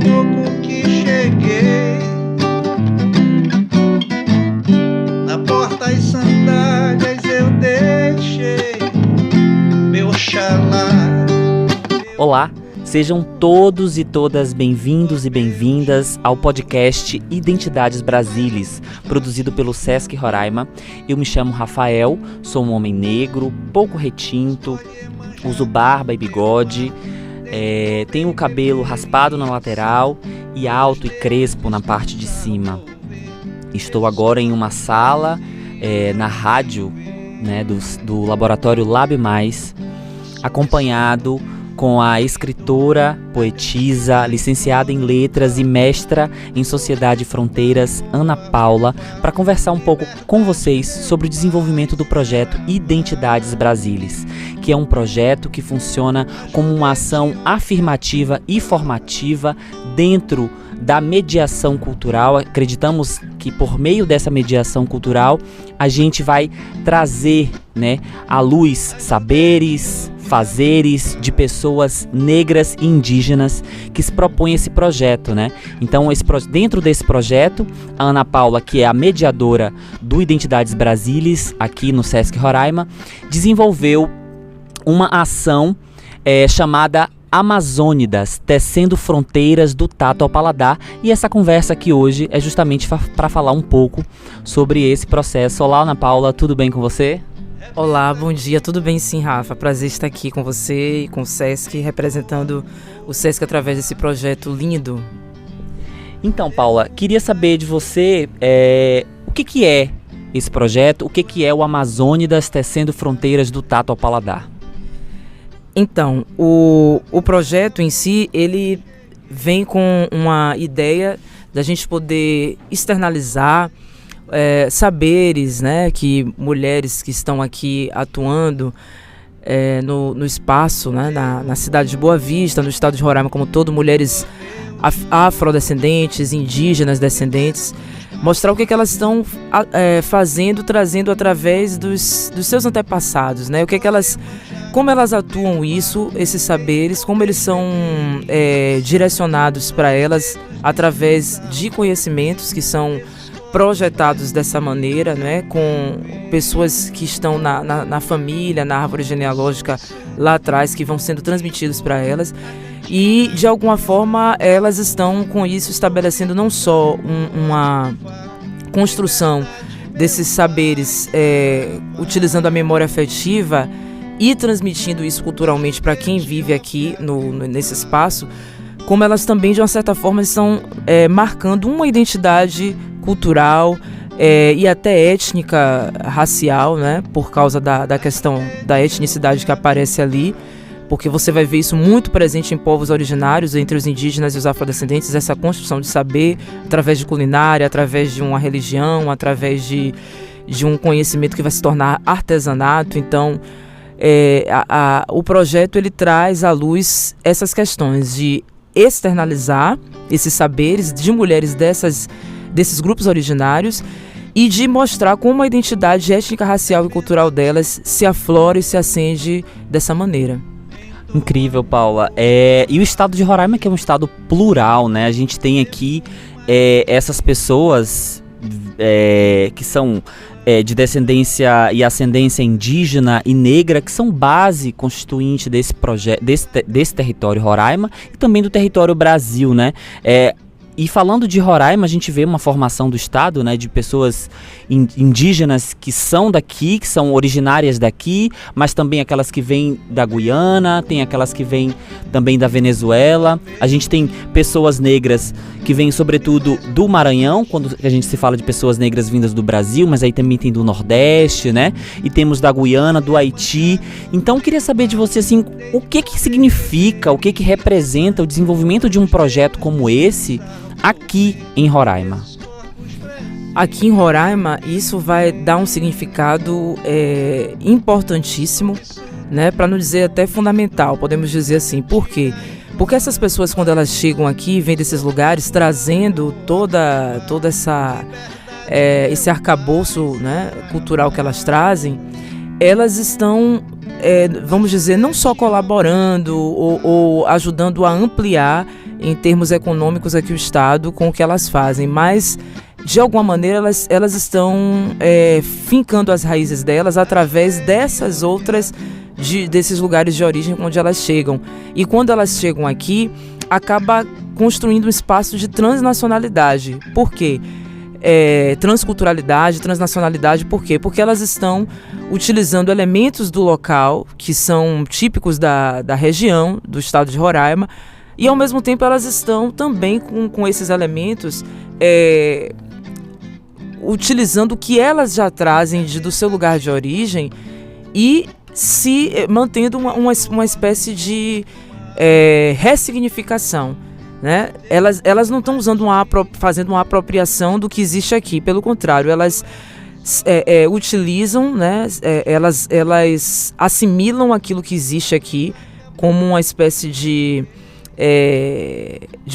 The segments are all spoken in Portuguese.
pouco que cheguei, na porta as sandálias eu deixei meu Oxalá. Olá, sejam todos e todas bem-vindos e bem-vindas ao podcast Identidades Brasilis, produzido pelo Sesc Roraima. Eu me chamo Rafael, sou um homem negro, pouco retinto, uso barba e bigode, tenho o cabelo raspado na lateral e alto e crespo na parte de cima. Estou agora em uma sala na rádio, né, do Laboratório Lab+, acompanhado com a escritora, poetisa, licenciada em letras e mestra em Sociedade e Fronteiras, Ana Paula, para conversar um pouco com vocês sobre o desenvolvimento do projeto Identidades Brasilis, que é um projeto que funciona como uma ação afirmativa e formativa dentro da mediação cultural. Acreditamos que por meio dessa mediação cultural a gente vai trazer, né, à luz saberes, fazeres de pessoas negras e indígenas que se propõem esse projeto, né? Então, dentro desse projeto, a Ana Paula, que é a mediadora do Identidades Brasilis aqui no Sesc Roraima, desenvolveu uma ação chamada Amazônidas, tecendo fronteiras do tato ao paladar, e essa conversa aqui hoje é justamente para falar um pouco sobre esse processo. Olá, Ana Paula, tudo bem com você? Olá, bom dia, tudo bem sim, Rafa? Prazer estar aqui com você e com o Sesc, representando o Sesc através desse projeto lindo. Então, Paula, queria saber de você o que é esse projeto, o que é o Amazônidas, tecendo fronteiras do tato ao paladar? Então, o projeto em si, ele vem com uma ideia da gente poder externalizar saberes, né, que mulheres que estão aqui atuando no espaço, né, na cidade de Boa Vista, no estado de Roraima, como todo, mulheres afrodescendentes, indígenas descendentes, mostrar o que elas estão fazendo, trazendo através dos seus antepassados, né, como elas atuam esses saberes, como eles são direcionados para elas através de conhecimentos que são projetados dessa maneira, né, com pessoas que estão na família, na árvore genealógica lá atrás, que vão sendo transmitidos para elas, e de alguma forma elas estão com isso estabelecendo não só uma construção desses saberes, utilizando a memória afetiva e transmitindo isso culturalmente para quem vive aqui nesse espaço, como elas também de uma certa forma estão marcando uma identidade cultural e até étnica, racial, né, por causa da questão da etnicidade que aparece ali, porque você vai ver isso muito presente em povos originários, entre os indígenas e os afrodescendentes, essa construção de saber através de culinária, através de uma religião, através de um conhecimento que vai se tornar artesanato. Então, o projeto ele traz à luz essas questões de externalizar esses saberes de mulheres desses grupos originários e de mostrar como a identidade étnica, racial e cultural delas se aflora e se acende dessa maneira. Incrível, Paula. E o estado de Roraima, que é um estado plural, né? A gente tem aqui essas pessoas que são de descendência e ascendência indígena e negra, que são base constituinte desse projeto, desse território Roraima e também do território Brasil, né? E falando de Roraima, a gente vê uma formação do estado, né, de pessoas indígenas que são daqui, que são originárias daqui, mas também aquelas que vêm da Guiana, tem aquelas que vêm também da Venezuela. A gente tem pessoas negras que vêm sobretudo do Maranhão, quando a gente se fala de pessoas negras vindas do Brasil, mas aí também tem do Nordeste, né? E temos da Guiana, do Haiti. Então, eu queria saber de você, assim, o que significa, o que representa o desenvolvimento de um projeto como esse aqui em Roraima. Aqui em Roraima, isso vai dar um significado importantíssimo, né, para não dizer até fundamental, podemos dizer assim. Por quê? Porque essas pessoas, quando elas chegam aqui, vêm desses lugares trazendo toda esse arcabouço, né, cultural que elas trazem, elas estão, vamos dizer, não só colaborando ou ajudando a ampliar em termos econômicos aqui o Estado com o que elas fazem, mas de alguma maneira elas estão fincando as raízes delas através dessas outras, desses lugares de origem onde elas chegam. E quando elas chegam aqui, acaba construindo um espaço de transnacionalidade. Por quê? Transculturalidade, transnacionalidade, por quê? Porque elas estão utilizando elementos do local, que são típicos da região, do estado de Roraima, e ao mesmo tempo elas estão também com esses elementos utilizando o que elas já trazem do seu lugar de origem e se mantendo uma espécie de ressignificação, né? Elas não estão fazendo uma apropriação do que existe aqui, pelo contrário, elas utilizam, né? Elas assimilam aquilo que existe aqui como uma espécie de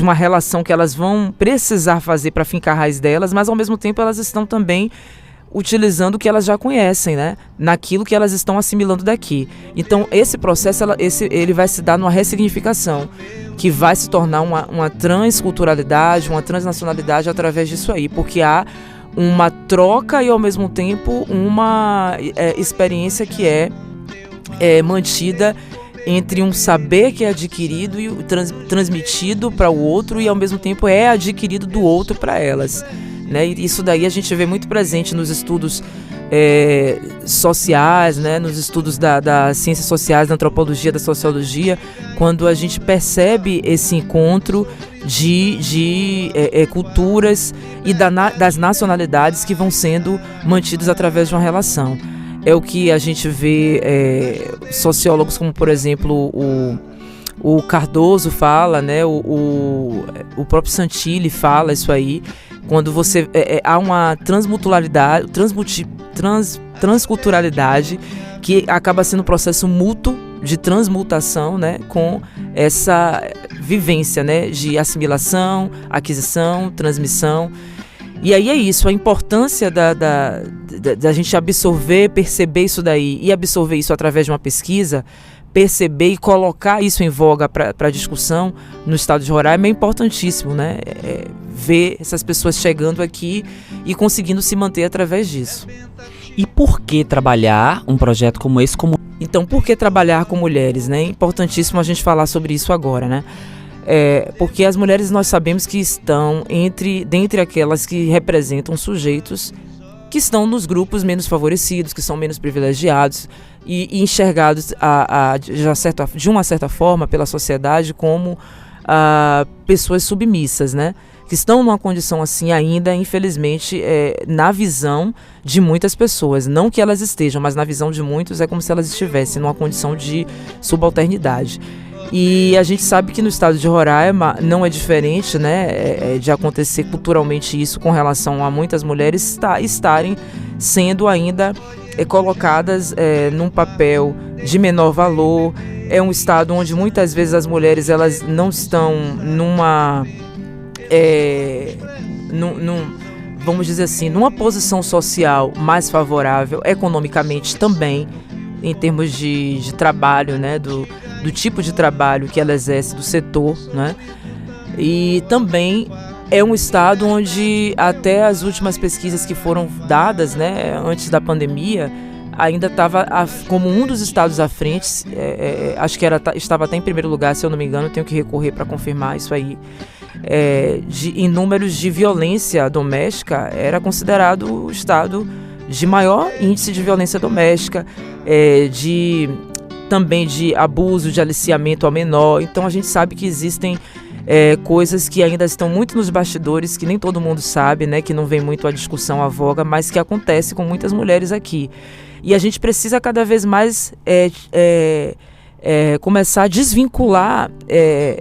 uma relação que elas vão precisar fazer para fincar a raiz delas, mas ao mesmo tempo elas estão também utilizando o que elas já conhecem, né? Naquilo que elas estão assimilando daqui. Então esse processo ele vai se dar numa ressignificação, que vai se tornar uma transculturalidade, uma transnacionalidade através disso aí, porque há uma troca e ao mesmo tempo uma experiência que é mantida entre um saber que é adquirido e transmitido para o outro e ao mesmo tempo é adquirido do outro para elas, né? E isso daí a gente vê muito presente nos estudos sociais, né? Nos estudos das ciências sociais, da antropologia, da sociologia, quando a gente percebe esse encontro de culturas e das nacionalidades que vão sendo mantidos através de uma relação. É o que a gente vê sociólogos como, por exemplo, o Cardoso fala, né? O próprio Santilli fala isso aí, quando há uma transculturalidade que acaba sendo um processo mútuo de transmutação, né? Com essa vivência, né? De assimilação, aquisição, transmissão. E aí é isso, a importância da gente absorver, perceber isso daí e absorver isso através de uma pesquisa, perceber e colocar isso em voga para discussão no estado de Roraima é importantíssimo, né? Ver essas pessoas chegando aqui e conseguindo se manter através disso. E por que trabalhar um projeto como esse? Então, por que trabalhar com mulheres, né? É importantíssimo a gente falar sobre isso agora, né? Porque as mulheres nós sabemos que estão dentre aquelas que representam sujeitos que estão nos grupos menos favorecidos, que são menos privilegiados e enxergados de uma certa forma pela sociedade como pessoas submissas, né? Que estão numa condição assim ainda, infelizmente, na visão de muitas pessoas. Não que elas estejam, mas na visão de muitos é como se elas estivessem numa condição de subalternidade. E a gente sabe que no estado de Roraima não é diferente, né, de acontecer culturalmente isso com relação a muitas mulheres estarem sendo ainda colocadas num papel de menor valor. É um estado onde muitas vezes as mulheres elas não estão vamos dizer assim, numa posição social mais favorável, economicamente também, em termos de trabalho, né, do tipo de trabalho que ela exerce, do setor, né? E também é um estado onde até as últimas pesquisas que foram dadas, né, antes da pandemia, ainda estava como um dos estados à frente, acho que estava até em primeiro lugar, se eu não me engano, tenho que recorrer para confirmar isso aí, em números de violência doméstica, era considerado o estado de maior índice de violência doméstica, também de abuso, de aliciamento ao menor. Então a gente sabe que existem coisas que ainda estão muito nos bastidores, que nem todo mundo sabe, né, que não vem muito à discussão, à voga, mas que acontece com muitas mulheres aqui. E a gente precisa cada vez mais começar a desvincular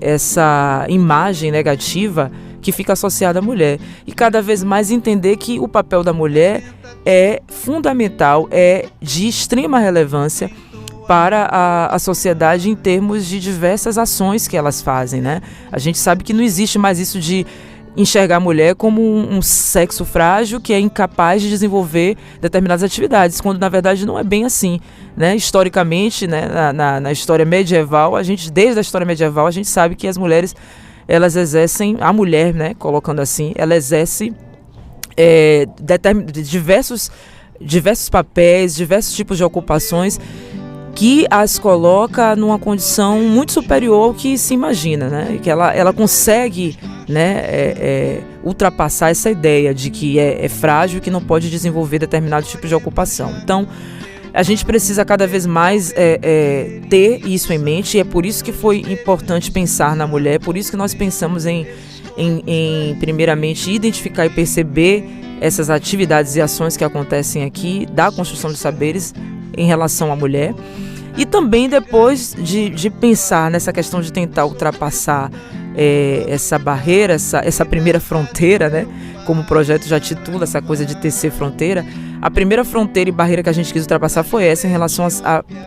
essa imagem negativa que fica associada à mulher. E cada vez mais entender que o papel da mulher é fundamental, é de extrema relevância para a sociedade em termos de diversas ações que elas fazem, né? A gente sabe que não existe mais isso de enxergar a mulher como um sexo frágil que é incapaz de desenvolver determinadas atividades, quando na verdade não é bem assim, né? Historicamente, né, na história medieval, desde a história medieval, a gente sabe que as mulheres elas exercem, a mulher, né, colocando assim, ela exerce diversos papéis, diversos tipos de ocupações que as coloca numa condição muito superior ao que se imagina, né? Que ela consegue, né, ultrapassar essa ideia de que é frágil e que não pode desenvolver determinado tipo de ocupação. Então, a gente precisa cada vez mais ter isso em mente, e é por isso que foi importante pensar na mulher, por isso que nós pensamos em primeiramente, identificar e perceber essas atividades e ações que acontecem aqui, da construção de saberes em relação à mulher. E também depois de pensar nessa questão de tentar ultrapassar essa barreira, essa primeira fronteira, né? Como o projeto já titula, essa coisa de tecer fronteira. A primeira fronteira e barreira que a gente quis ultrapassar foi essa, em relação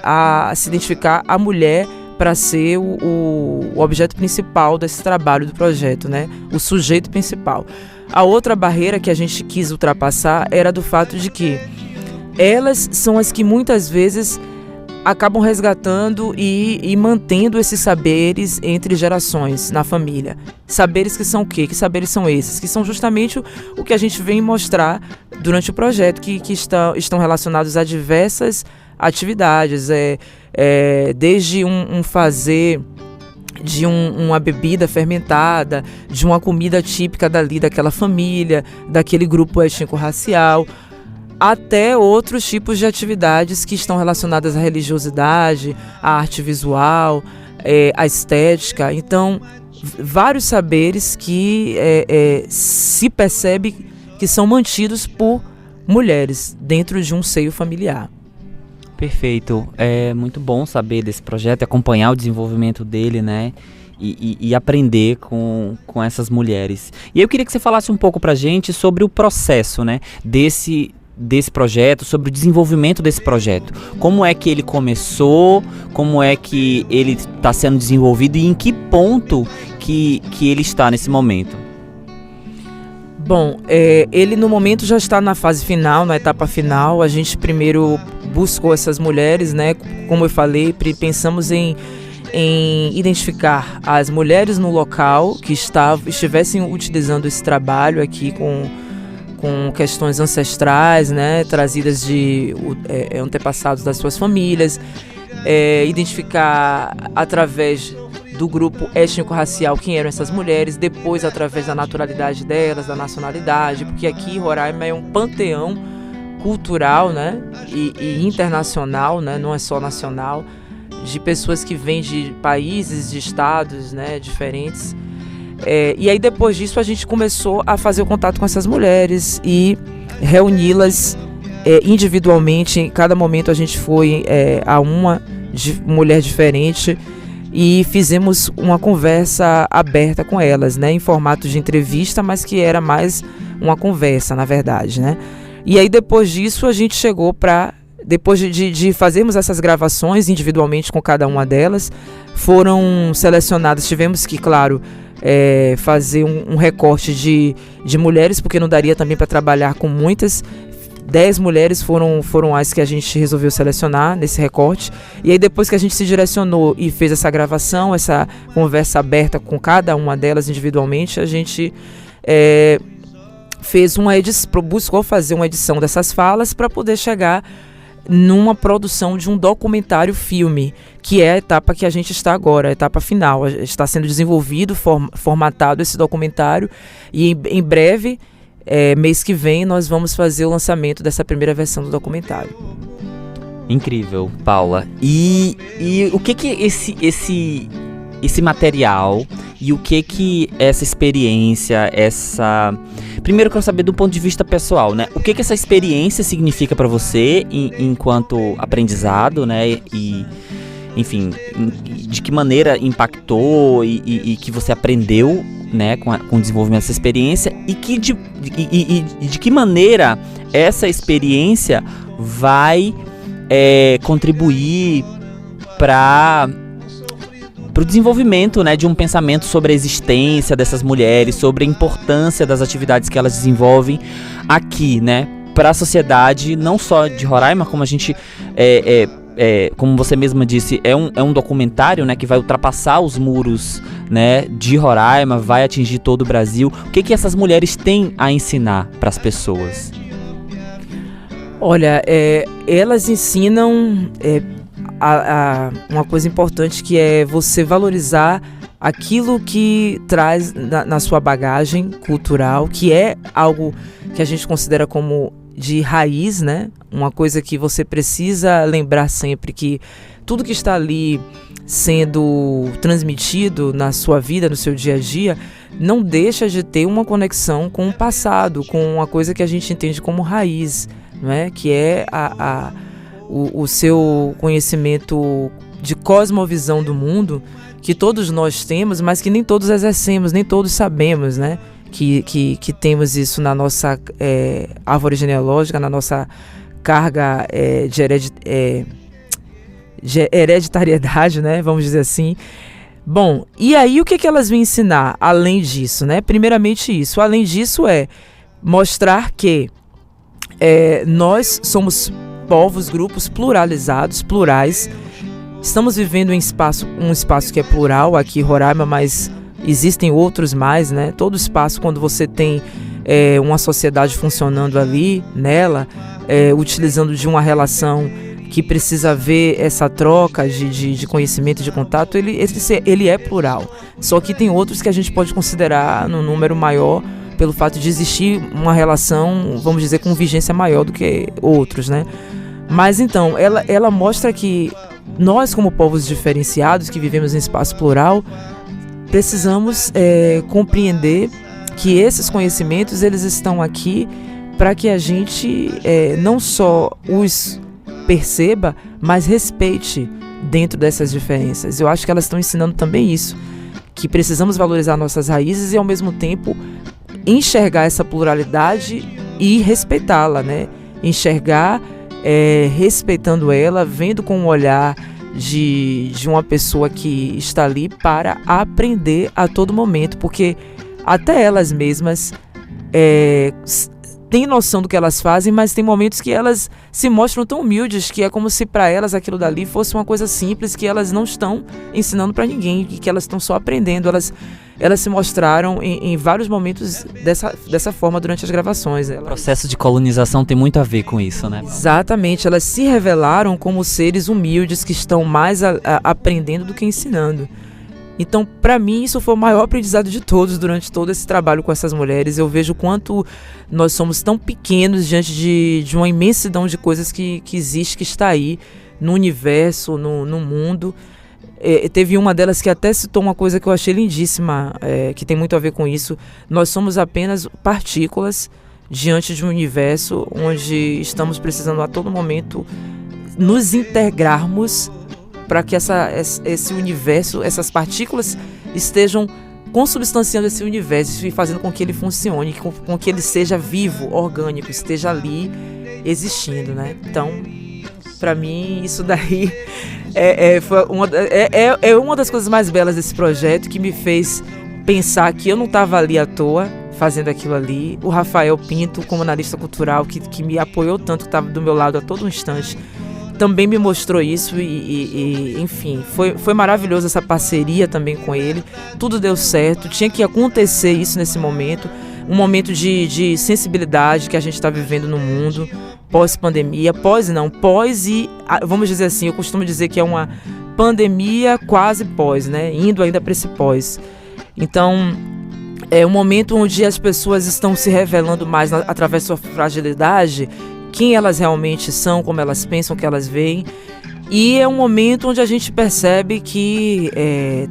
a se identificar a mulher para ser o objeto principal desse trabalho do projeto, né? O sujeito principal. A outra barreira que a gente quis ultrapassar era do fato de que elas são as que muitas vezes acabam resgatando e mantendo esses saberes entre gerações na família. Saberes que são o quê? Que saberes são esses? Que são justamente o que a gente vem mostrar durante o projeto, que estão relacionados a diversas atividades, desde um fazer de uma bebida fermentada, de uma comida típica daquela família, daquele grupo étnico-racial, até outros tipos de atividades que estão relacionadas à religiosidade, à arte visual, à estética. Então, vários saberes que se percebe que são mantidos por mulheres dentro de um seio familiar. Perfeito. É muito bom saber desse projeto, acompanhar o desenvolvimento dele, né? E aprender com essas mulheres. E eu queria que você falasse um pouco pra gente sobre o processo, né? Desse projeto, sobre o desenvolvimento desse projeto. Como é que ele começou, como é que ele está sendo desenvolvido e em que ponto que ele está nesse momento? Bom, ele no momento já está na fase final, na etapa final. A gente primeiro buscou essas mulheres, né? Como eu falei, pensamos em identificar as mulheres no local que estivessem utilizando esse trabalho aqui com questões ancestrais, né, trazidas de antepassados das suas famílias, identificar através do grupo étnico-racial quem eram essas mulheres, depois através da naturalidade delas, da nacionalidade, porque aqui Roraima é um panteão cultural, né, e internacional, né, não é só nacional, de pessoas que vêm de países, de estados, né, diferentes. E aí depois disso a gente começou a fazer o contato com essas mulheres e reuni-las individualmente. Em cada momento a gente foi a uma mulher diferente e fizemos uma conversa aberta com elas, né, em formato de entrevista, mas que era mais uma conversa, na verdade, né? E aí depois disso a gente chegou depois de fazermos essas gravações individualmente com cada uma delas, foram selecionadas, tivemos que, claro, fazer um recorte de mulheres, porque não daria também para trabalhar com muitas. 10 mulheres foram as que a gente resolveu selecionar nesse recorte. E aí depois que a gente se direcionou e fez essa gravação, essa conversa aberta com cada uma delas individualmente, a gente buscou fazer uma edição dessas falas para poder chegar numa produção de um documentário-filme, que é a etapa que a gente está agora, a etapa final. Está sendo desenvolvido, formatado esse documentário, e em breve, mês que vem, nós vamos fazer o lançamento dessa primeira versão do documentário. Incrível, Paula. E o que esse material e o que essa experiência, Primeiro eu quero saber do ponto de vista pessoal, né? O que essa experiência significa para você enquanto aprendizado, né? E, enfim, de que maneira impactou e que você aprendeu, né? Com o desenvolvimento dessa experiência e de que maneira essa experiência vai contribuir para o desenvolvimento, né, de um pensamento sobre a existência dessas mulheres, sobre a importância das atividades que elas desenvolvem aqui, né, para a sociedade, não só de Roraima, como a gente como você mesma disse, é um documentário, né, que vai ultrapassar os muros, né, de Roraima, vai atingir todo o Brasil. O que essas mulheres têm a ensinar para as pessoas? Olha, elas ensinam uma coisa importante, que é você valorizar aquilo que traz na sua bagagem cultural, que é algo que a gente considera como de raiz, né? Uma coisa que você precisa lembrar sempre, que tudo que está ali sendo transmitido na sua vida, no seu dia a dia, não deixa de ter uma conexão com o passado, com uma coisa que a gente entende como raiz, né? Que é o seu conhecimento de cosmovisão do mundo, que todos nós temos, mas que nem todos exercemos, nem todos sabemos, né? Que temos isso na nossa árvore genealógica, na nossa carga de hereditariedade, né? Vamos dizer assim. Bom, e aí o que elas vêm ensinar além disso, né? Primeiramente isso. Além disso mostrar que nós somos povos, grupos pluralizados, plurais. Estamos vivendo um espaço que é plural aqui em Roraima, mas existem outros mais, né? Todo espaço, quando você tem uma sociedade funcionando ali, nela, utilizando de uma relação que precisa haver essa troca de conhecimento, de contato, ele é plural. Só que tem outros que a gente pode considerar no número maior, pelo fato de existir uma relação, vamos dizer, com vigência maior do que outros, né? Mas então, ela mostra que nós, como povos diferenciados, que vivemos em espaço plural, precisamos compreender que esses conhecimentos, eles estão aqui para que a gente não só os perceba, mas respeite dentro dessas diferenças. Eu acho que elas estão ensinando também isso, que precisamos valorizar nossas raízes e, ao mesmo tempo, enxergar essa pluralidade e respeitá-la, né? Enxergar respeitando ela, vendo com um olhar de uma pessoa que está ali para aprender a todo momento, porque até elas mesmas têm noção do que elas fazem, mas tem momentos que elas se mostram tão humildes que é como se para elas aquilo dali fosse uma coisa simples, que elas não estão ensinando para ninguém, que elas estão só aprendendo. Elas se mostraram em vários momentos dessa forma durante as gravações. O processo de colonização tem muito a ver com isso, né? Exatamente, elas se revelaram como seres humildes que estão mais aprendendo do que ensinando. Então, para mim, isso foi o maior aprendizado de todos durante todo esse trabalho com essas mulheres. Eu vejo o quanto nós somos tão pequenos diante de uma imensidão de coisas que existe, que está aí no universo, no mundo. Teve uma delas que até citou uma coisa que eu achei lindíssima, que tem muito a ver com isso. Nós somos apenas partículas diante de um universo onde estamos precisando a todo momento nos integrarmos para que esse universo, essas partículas estejam consubstanciando esse universo e fazendo com que ele funcione, com que ele seja vivo, orgânico, esteja ali existindo, né? Então, para mim, isso daí foi uma das coisas mais belas desse projeto, que me fez pensar que eu não estava ali à toa fazendo aquilo ali. O Rafael Pinto, como analista cultural, que me apoiou tanto, que estava do meu lado a todo instante, também me mostrou isso e enfim, foi maravilhoso essa parceria também com ele. Tudo deu certo, tinha que acontecer isso nesse momento, um momento de sensibilidade que a gente está vivendo no mundo, pós-pandemia, pós, e vamos dizer assim, eu costumo dizer que é uma pandemia quase pós, né? Indo ainda para esse pós. Então, é um momento onde as pessoas estão se revelando mais através da sua fragilidade, quem elas realmente são, como elas pensam, o que elas veem. E é um momento onde a gente percebe que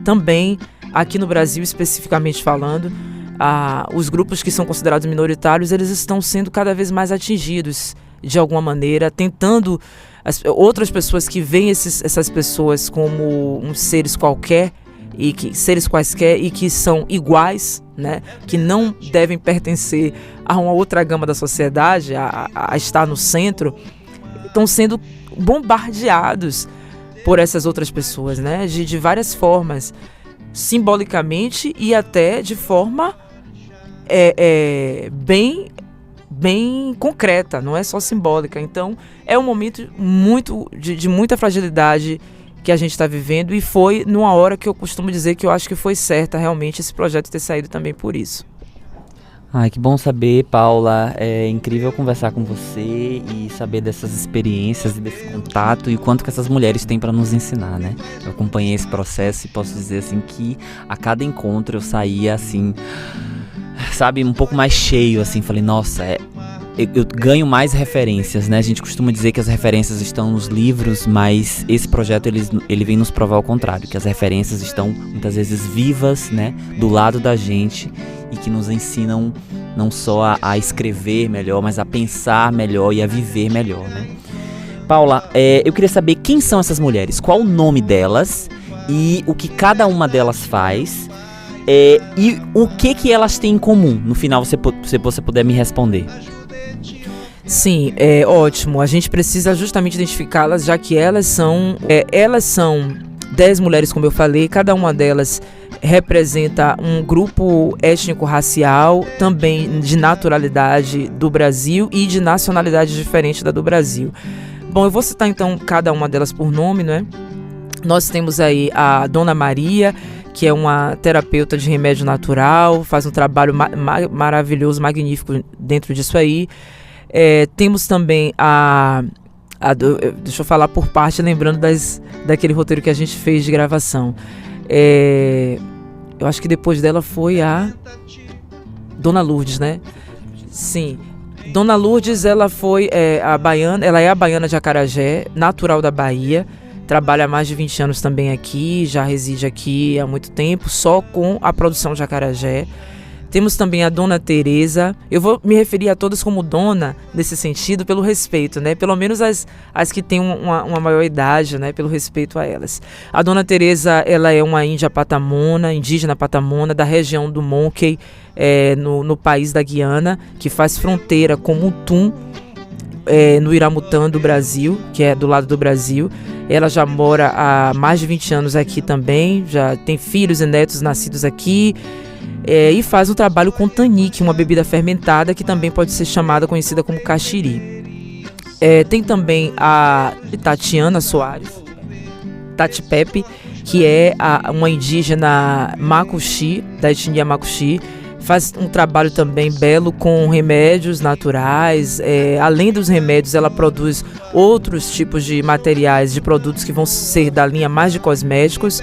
também, aqui no Brasil especificamente falando, os grupos que são considerados minoritários, eles estão sendo cada vez mais atingidos de alguma maneira, tentando outras pessoas que veem essas pessoas como seres qualquer, seres quaisquer e que são iguais, né? Que não devem pertencer a uma outra gama da sociedade, a estar no centro, estão sendo bombardeados por essas outras pessoas, né? De várias formas, simbolicamente e até de forma bem bem concreta, não é só simbólica. Então é um momento de muita fragilidade que a gente está vivendo, e foi numa hora que eu costumo dizer que eu acho que foi certa realmente esse projeto ter saído também por isso. Ai, que bom saber, Paula. É incrível conversar com você e saber dessas experiências e desse contato e o quanto que essas mulheres têm para nos ensinar, né? Eu acompanhei esse processo e posso dizer assim que a cada encontro eu saía assim, sabe, um pouco mais cheio, assim, falei, nossa, eu ganho mais referências, né? A gente costuma dizer que as referências estão nos livros, mas esse projeto ele vem nos provar o contrário, que as referências estão muitas vezes vivas, né, do lado da gente, e que nos ensinam não só a escrever melhor, mas a pensar melhor e a viver melhor, né? Paula, eu queria saber quem são essas mulheres, qual o nome delas e o que cada uma delas faz, e o que elas têm em comum. No final, se você puder me responder. Sim, ótimo. A gente precisa justamente identificá-las, já que elas são 10 mulheres, como eu falei. Cada uma delas representa um grupo étnico-racial, também de naturalidade do Brasil e de nacionalidade diferente da do Brasil. Bom, eu vou citar então cada uma delas por nome, né? Nós temos aí a Dona Maria, que é uma terapeuta de remédio natural, faz um trabalho maravilhoso, magnífico dentro disso aí. Temos também deixa eu falar por parte, lembrando daquele roteiro que a gente fez de gravação. Eu acho que depois dela foi a Dona Lourdes, né? Sim. Dona Lourdes, ela foi a baiana, ela é a baiana de Acarajé, natural da Bahia. Trabalha há mais de 20 anos também aqui, já reside aqui há muito tempo, só com a produção de acarajé. Temos também a Dona Teresa. Eu vou me referir a todas como dona nesse sentido, pelo respeito, né? Pelo menos as que têm uma maior idade, né? Pelo respeito a elas. A Dona Teresa, ela é uma indígena patamona, da região do Monkey, no país da Guiana, que faz fronteira com Mutum, no Iramutã do Brasil, que é do lado do Brasil. Ela já mora há mais de 20 anos aqui também, já tem filhos e netos nascidos aqui, e faz um trabalho com tanique, uma bebida fermentada que também pode ser conhecida como caxiri. Tem também a Tatiana Soares, Tati Pepe, que é uma indígena Macuxi, da etnia Macuxi. Faz um trabalho também belo com remédios naturais. Além dos remédios, ela produz outros tipos de materiais, de produtos que vão ser da linha mais de cosméticos,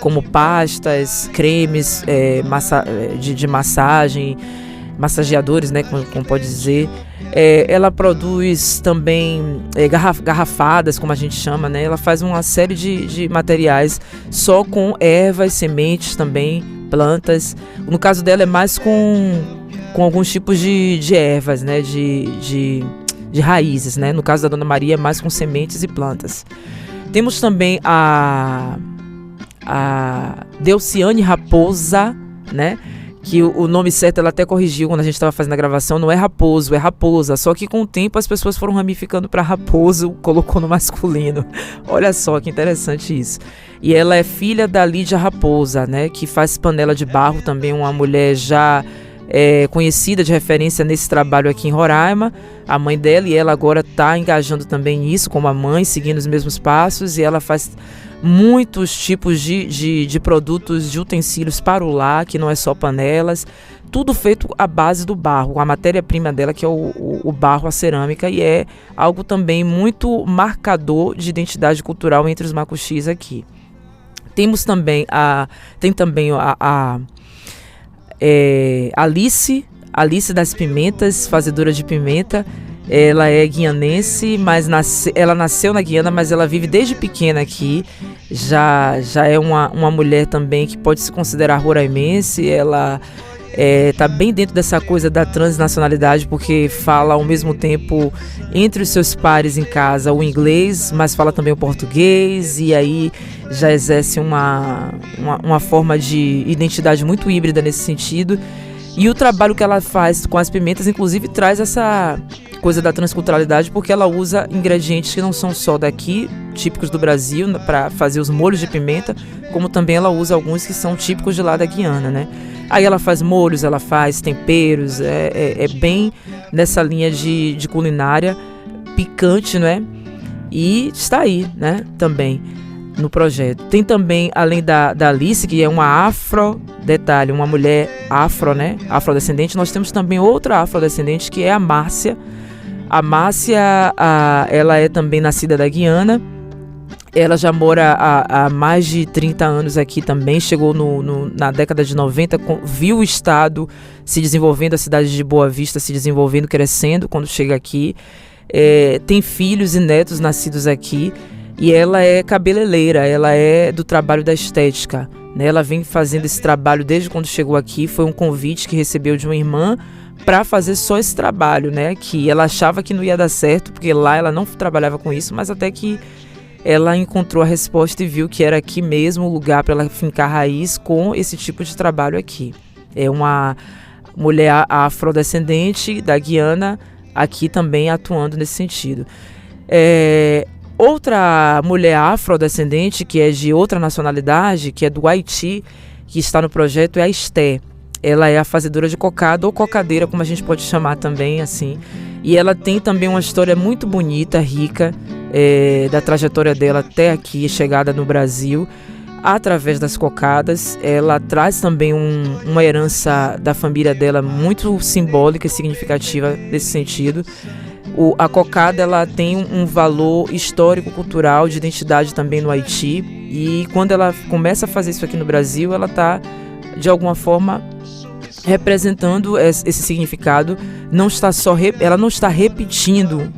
como pastas, cremes de massagem, massageadores, né, como pode dizer. Ela produz também garrafadas, como a gente chama, né? Ela faz uma série de materiais só com ervas, sementes também, plantas. No caso dela é mais com alguns tipos de ervas, né? De raízes, né? No caso da Dona Maria é mais com sementes e plantas. Temos também a Delciane Raposa, né? Que o nome certo ela até corrigiu quando a gente estava fazendo a gravação, não é Raposo, é Raposa, só que com o tempo as pessoas foram ramificando para Raposo, colocou no masculino. Olha só que interessante isso. E ela é filha da Lídia Raposa, né, que faz panela de barro, também uma mulher já conhecida de referência nesse trabalho aqui em Roraima. A mãe dela, e ela agora está engajando também nisso como a mãe, seguindo os mesmos passos, e ela faz muitos tipos de produtos, de utensílios para o lar, que não é só panelas, tudo feito à base do barro, a matéria-prima dela que é o barro, a cerâmica, e é algo também muito marcador de identidade cultural entre os macuxis aqui. Temos também a Alice das Pimentas, fazedora de pimenta. Ela é guianense, mas ela nasceu na Guiana, mas ela vive desde pequena aqui. Já é uma mulher também que pode se considerar roraimense. Ela está bem dentro dessa coisa da transnacionalidade, porque fala ao mesmo tempo entre os seus pares em casa o inglês, mas fala também o português, e aí já exerce uma forma de identidade muito híbrida nesse sentido. E o trabalho que ela faz com as pimentas, inclusive, traz essa coisa da transculturalidade, porque ela usa ingredientes que não são só daqui, típicos do Brasil, para fazer os molhos de pimenta, como também ela usa alguns que são típicos de lá da Guiana, né? Aí ela faz molhos, ela faz temperos, é bem nessa linha de culinária picante, né? E está aí, né, também no projeto. Tem também, além da Alice, que é uma detalhe, uma mulher afro, né, afrodescendente, nós temos também outra afrodescendente, que é a Márcia. A Márcia, ela é também nascida da Guiana. Ela já mora há mais de 30 anos aqui também, chegou na década de 90, viu o estado se desenvolvendo, a cidade de Boa Vista se desenvolvendo, crescendo quando chega aqui. Tem filhos e netos nascidos aqui, e ela é cabeleireira, ela é do trabalho da estética, né? Ela vem fazendo esse trabalho desde quando chegou aqui, foi um convite que recebeu de uma irmã para fazer só esse trabalho, né? Que ela achava que não ia dar certo, porque lá ela não trabalhava com isso, mas até que ela encontrou a resposta e viu que era aqui mesmo o lugar para ela fincar raiz com esse tipo de trabalho aqui. É uma mulher afrodescendente da Guiana, aqui também atuando nesse sentido. Outra mulher afrodescendente, que é de outra nacionalidade, que é do Haiti, que está no projeto, é a Esté. Ela é a fazedora de cocada, ou cocadeira, como a gente pode chamar também, assim. E ela tem também uma história muito bonita, rica, da trajetória dela até aqui, chegada no Brasil, através das cocadas. Ela traz também uma herança da família dela muito simbólica e significativa nesse sentido. A cocada, ela tem um valor histórico-cultural, de identidade também no Haiti, e quando ela começa a fazer isso aqui no Brasil, ela está, de alguma forma, representando esse significado. Ela não está repetindo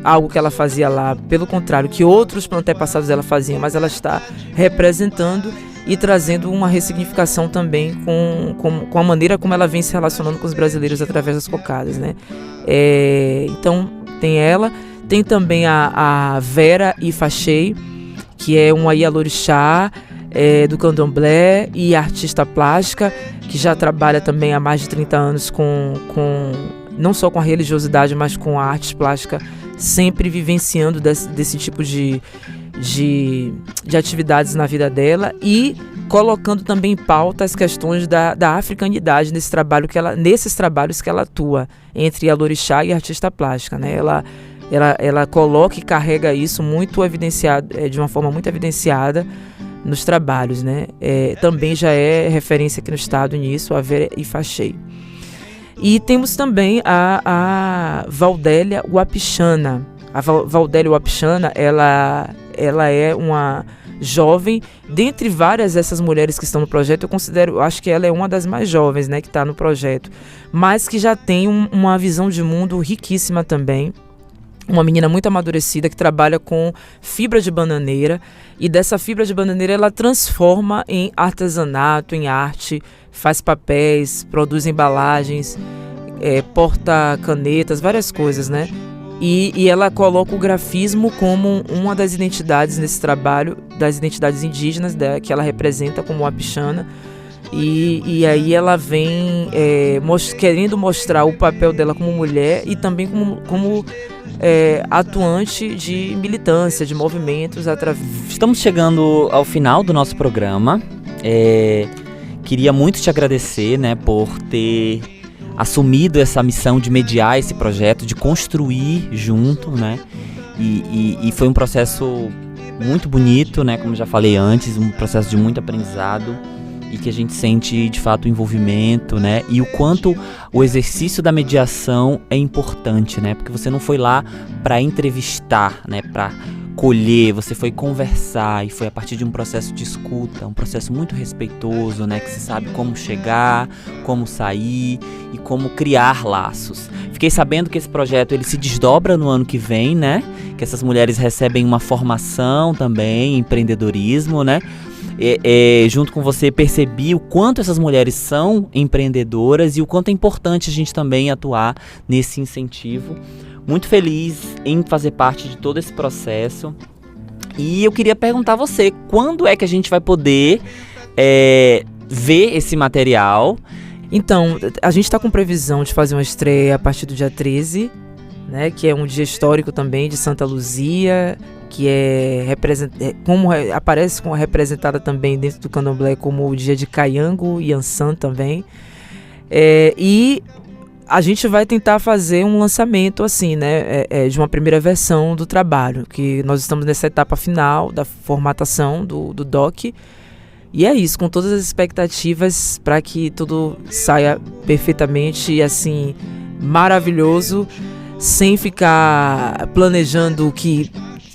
algo que ela fazia lá, pelo contrário, que outros antepassados dela faziam, mas ela está representando e trazendo uma ressignificação também com a maneira como ela vem se relacionando com os brasileiros através das cocadas, né? Então tem ela, tem também a Vera Ifachei, que é uma Ialorixá do candomblé e artista plástica, que já trabalha também há mais de 30 anos não só com a religiosidade, mas com a arte plástica, sempre vivenciando desse tipo de atividades na vida dela e colocando também em pauta as questões da africanidade nesses trabalhos que ela atua, entre Ialorixá e artista plástica, né? Ela coloca e carrega isso muito evidenciado, de uma forma muito evidenciada nos trabalhos, né? Também já é referência aqui no estado nisso, a Vera Ifachei. E temos também a Valdélia Wapichana. A Valdélia Wapichana, ela é uma jovem, dentre várias dessas mulheres que estão no projeto, acho que ela é uma das mais jovens, né, que está no projeto, mas que já tem uma visão de mundo riquíssima também. Uma menina muito amadurecida que trabalha com fibra de bananeira, e dessa fibra de bananeira ela transforma em artesanato, em arte, faz papéis, produz embalagens, porta canetas, várias coisas, né? E ela coloca o grafismo como uma das identidades nesse trabalho, das identidades indígenas que ela representa como Wapichana. E aí ela vem querendo mostrar o papel dela como mulher e também como atuante de militância, de movimentos. Estamos chegando ao final do nosso programa. Queria muito te agradecer, né, por ter assumido essa missão de mediar esse projeto, de construir junto, né? E foi um processo muito bonito, né? Como já falei antes, um processo de muito aprendizado e que a gente sente de fato o envolvimento, né? E o quanto o exercício da mediação é importante, né? Porque você não foi lá para entrevistar, né? Para colher, você foi conversar, e foi a partir de um processo de escuta, um processo muito respeitoso, né? Que você sabe como chegar, como sair e como criar laços. Fiquei sabendo que esse projeto ele se desdobra no ano que vem, né? Que essas mulheres recebem uma formação também em empreendedorismo, né? Junto com você percebi o quanto essas mulheres são empreendedoras e o quanto é importante a gente também atuar nesse incentivo. Muito feliz em fazer parte de todo esse processo. E eu queria perguntar a você, quando é que a gente vai poder ver esse material? Então, a gente está com previsão de fazer uma estreia a partir do dia 13, né, que é um dia histórico também de Santa Luzia, que aparece como representada também dentro do candomblé como o dia de Caiango e Ançã também. E a gente vai tentar fazer um lançamento assim, né, de uma primeira versão do trabalho, que nós estamos nessa etapa final da formatação do DOC. E é isso, com todas as expectativas para que tudo saia perfeitamente, assim, maravilhoso, sem ficar planejando que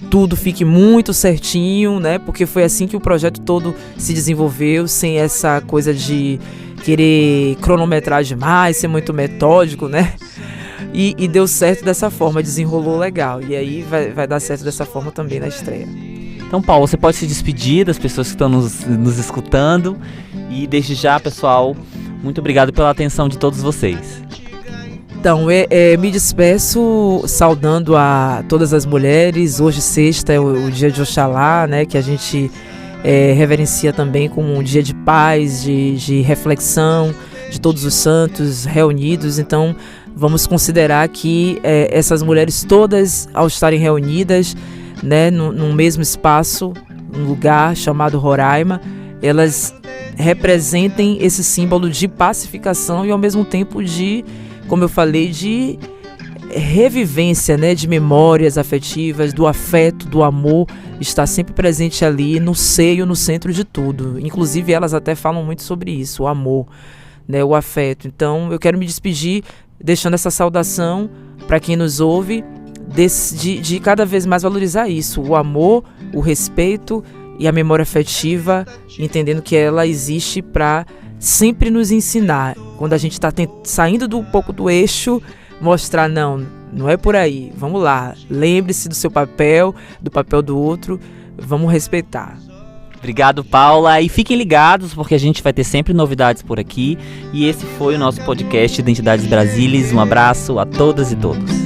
tudo fique muito certinho, né? Porque foi assim que o projeto todo se desenvolveu, sem essa coisa de querer cronometrar demais, ser muito metódico, né? E deu certo dessa forma, desenrolou legal. E aí vai dar certo dessa forma também na estreia. Então, Paulo, você pode se despedir das pessoas que estão nos escutando. E desde já, pessoal, muito obrigado pela atenção de todos vocês. Então, me despeço saudando a todas as mulheres. Hoje, sexta, é o dia de Oxalá, né, que a gente reverencia também como um dia de paz, de reflexão, de todos os santos reunidos. Então, vamos considerar que essas mulheres todas, ao estarem reunidas, né, num mesmo espaço, um lugar chamado Roraima, elas representem esse símbolo de pacificação e ao mesmo tempo de, como eu falei, de revivência, né, de memórias afetivas, do afeto, do amor, está sempre presente ali no seio, no centro de tudo. Inclusive elas até falam muito sobre isso, o amor, né, o afeto. Então eu quero me despedir deixando essa saudação para quem nos ouve, de cada vez mais valorizar isso, o amor, o respeito e a memória afetiva, entendendo que ela existe para sempre nos ensinar. Quando a gente está saindo um pouco do eixo, mostrar, não é por aí, vamos lá, lembre-se do seu papel, do papel do outro, vamos respeitar. Obrigado, Paula, e fiquem ligados porque a gente vai ter sempre novidades por aqui. E esse foi o nosso podcast Identidades Brasílias. Um abraço a todas e todos.